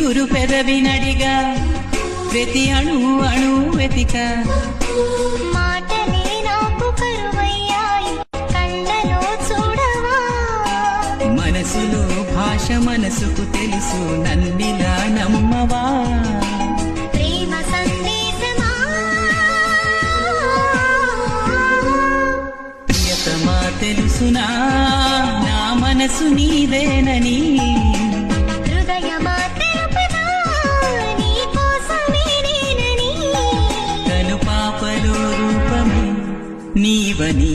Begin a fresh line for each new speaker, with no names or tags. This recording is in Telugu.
చిగురు పెదవినడిగా ప్రతి అణు అణు వెతిక
మాటలే నాకు కరువయ్యాయి కళ్ళలో చూడవా
మనసులో భాష మనసుకు తెలుసు నన్నిలా నమ్మవా
ప్రేమ సందేశమా
ప్రియతమా తెలుసునా నా మనసు నీదేనని
హృదయమా తెలుపునా నీ కోసమే నేనని
కను పాపలో రూపమే నీవని